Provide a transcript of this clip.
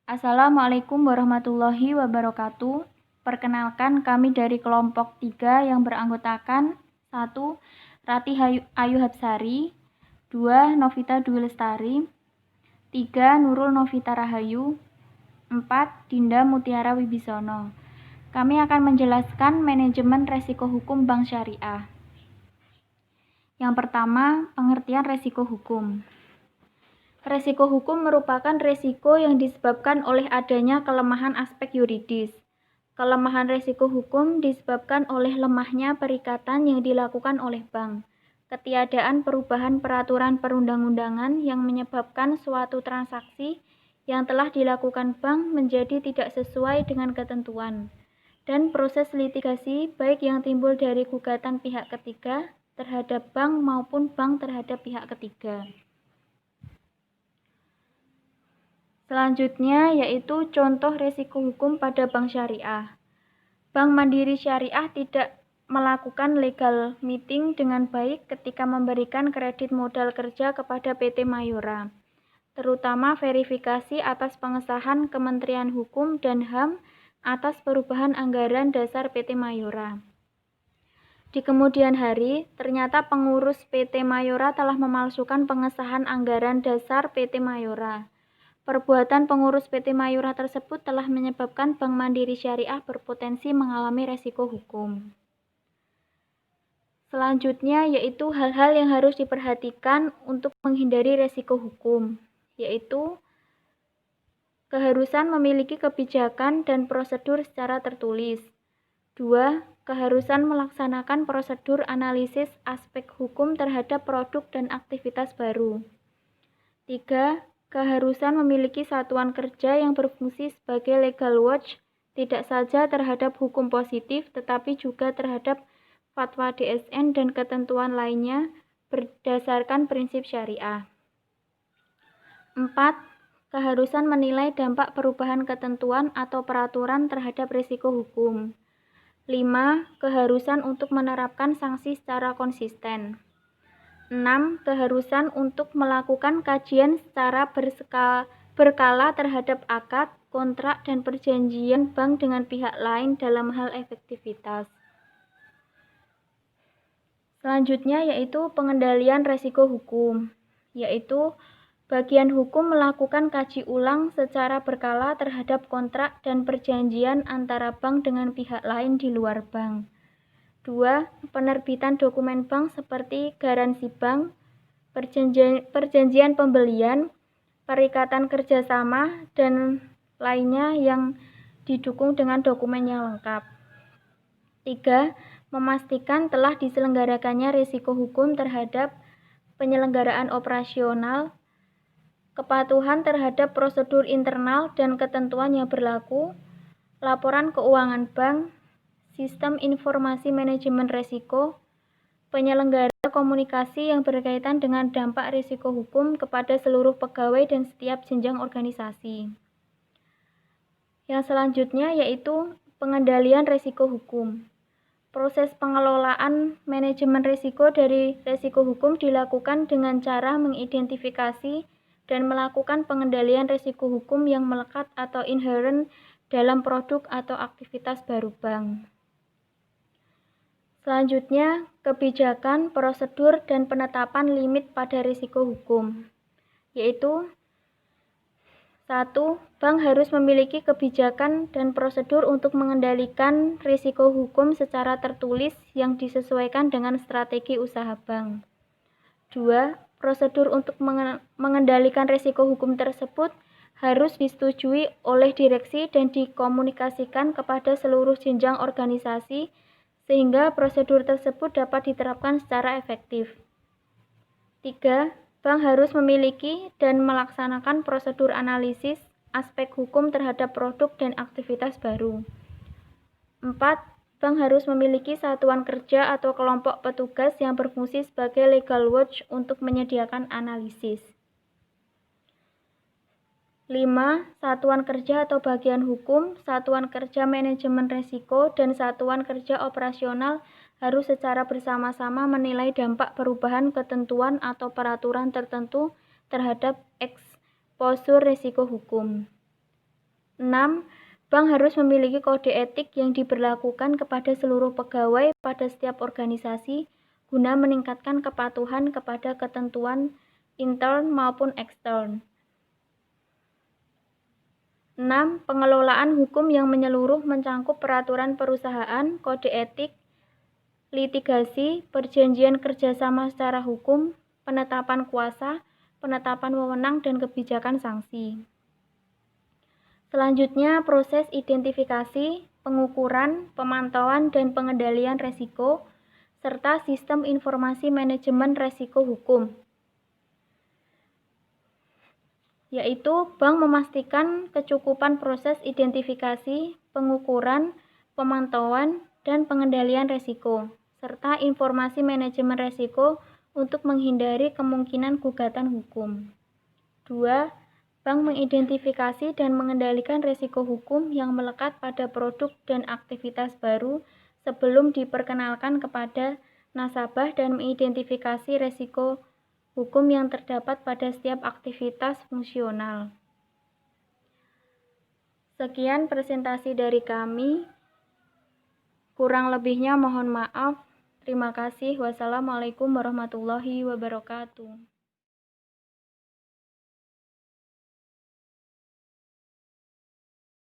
Assalamualaikum warahmatullahi wabarakatuh. Perkenalkan, kami dari kelompok 3 yang beranggotakan 1. Rati Ayu Hapsari, 2. Novita Dwi Lestari, 3. Nurul Novita Rahayu, 4. Dinda Mutiara Wibisono. Kami akan menjelaskan manajemen resiko hukum bank syariah. Yang pertama, pengertian resiko hukum. Resiko hukum merupakan resiko yang disebabkan oleh adanya kelemahan aspek yuridis. Kelemahan resiko hukum disebabkan oleh lemahnya perikatan yang dilakukan oleh bank, ketiadaan perubahan peraturan perundang-undangan yang menyebabkan suatu transaksi yang telah dilakukan bank menjadi tidak sesuai dengan ketentuan, dan proses litigasi baik yang timbul dari gugatan pihak ketiga terhadap bank maupun bank terhadap pihak ketiga. Selanjutnya yaitu contoh resiko hukum pada bank syariah. Bank Mandiri Syariah tidak melakukan legal meeting dengan baik ketika memberikan kredit modal kerja kepada PT Mayora, terutama verifikasi atas pengesahan Kementerian Hukum dan HAM atas perubahan anggaran dasar PT Mayora. Di kemudian hari, ternyata pengurus PT Mayora telah memalsukan pengesahan anggaran dasar PT Mayora. Perbuatan pengurus PT Mayora tersebut telah menyebabkan Bank Mandiri Syariah berpotensi mengalami resiko hukum. Selanjutnya yaitu hal-hal yang harus diperhatikan untuk menghindari resiko hukum, yaitu keharusan memiliki kebijakan dan prosedur secara tertulis. 2. Keharusan melaksanakan prosedur analisis aspek hukum terhadap produk dan aktivitas baru. 3. Keharusan memiliki satuan kerja yang berfungsi sebagai legal watch tidak saja terhadap hukum positif tetapi juga terhadap fatwa DSN dan ketentuan lainnya berdasarkan prinsip syariah. 4. Keharusan menilai dampak perubahan ketentuan atau peraturan terhadap risiko hukum. 5. Keharusan untuk menerapkan sanksi secara konsisten. 6. Keharusan untuk melakukan kajian secara berkala terhadap akad, kontrak, dan perjanjian bank dengan pihak lain dalam hal efektivitas. Selanjutnya yaitu pengendalian resiko hukum, yaitu bagian hukum melakukan kaji ulang secara berkala terhadap kontrak dan perjanjian antara bank dengan pihak lain di luar bank. 2. Penerbitan dokumen bank seperti garansi bank, perjanjian pembelian, perikatan kerjasama, dan lainnya yang didukung dengan dokumen yang lengkap. 3. Memastikan telah diselenggarakannya risiko hukum terhadap penyelenggaraan operasional, kepatuhan terhadap prosedur internal dan ketentuan yang berlaku, laporan keuangan bank, sistem informasi manajemen risiko, penyelenggara komunikasi yang berkaitan dengan dampak risiko hukum kepada seluruh pegawai dan setiap jenjang organisasi. Yang selanjutnya yaitu pengendalian risiko hukum. Proses pengelolaan manajemen risiko dari risiko hukum dilakukan dengan cara mengidentifikasi dan melakukan pengendalian risiko hukum yang melekat atau inherent dalam produk atau aktivitas baru bank. Selanjutnya, kebijakan, prosedur, dan penetapan limit pada risiko hukum, yaitu 1. Bank harus memiliki kebijakan dan prosedur untuk mengendalikan risiko hukum secara tertulis yang disesuaikan dengan strategi usaha bank. 2. Prosedur untuk mengendalikan risiko hukum tersebut harus disetujui oleh direksi dan dikomunikasikan kepada seluruh jenjang organisasi sehingga prosedur tersebut dapat diterapkan secara efektif. 3. Bank harus memiliki dan melaksanakan prosedur analisis aspek hukum terhadap produk dan aktivitas baru. 4. Bank harus memiliki satuan kerja atau kelompok petugas yang berfungsi sebagai legal watch untuk menyediakan analisis. 5. Satuan kerja atau bagian hukum, satuan kerja manajemen risiko, dan satuan kerja operasional harus secara bersama-sama menilai dampak perubahan ketentuan atau peraturan tertentu terhadap eksposur risiko hukum. 6. Bank harus memiliki kode etik yang diberlakukan kepada seluruh pegawai pada setiap organisasi guna meningkatkan kepatuhan kepada ketentuan intern maupun ekstern. 6. Pengelolaan hukum yang menyeluruh mencangkup peraturan perusahaan, kode etik, litigasi, perjanjian kerjasama secara hukum, penetapan kuasa, penetapan wewenang, dan kebijakan sanksi. Selanjutnya, proses identifikasi, pengukuran, pemantauan, dan pengendalian resiko, serta sistem informasi manajemen resiko hukum, yaitu bank memastikan kecukupan proses identifikasi, pengukuran, pemantauan, dan pengendalian resiko, serta informasi manajemen resiko untuk menghindari kemungkinan gugatan hukum. 2. Bank mengidentifikasi dan mengendalikan resiko hukum yang melekat pada produk dan aktivitas baru sebelum diperkenalkan kepada nasabah dan mengidentifikasi resiko hukum yang terdapat pada setiap aktivitas fungsional. Sekian presentasi dari kami. Kurang lebihnya mohon maaf. Terima kasih. Wassalamualaikum warahmatullahi wabarakatuh.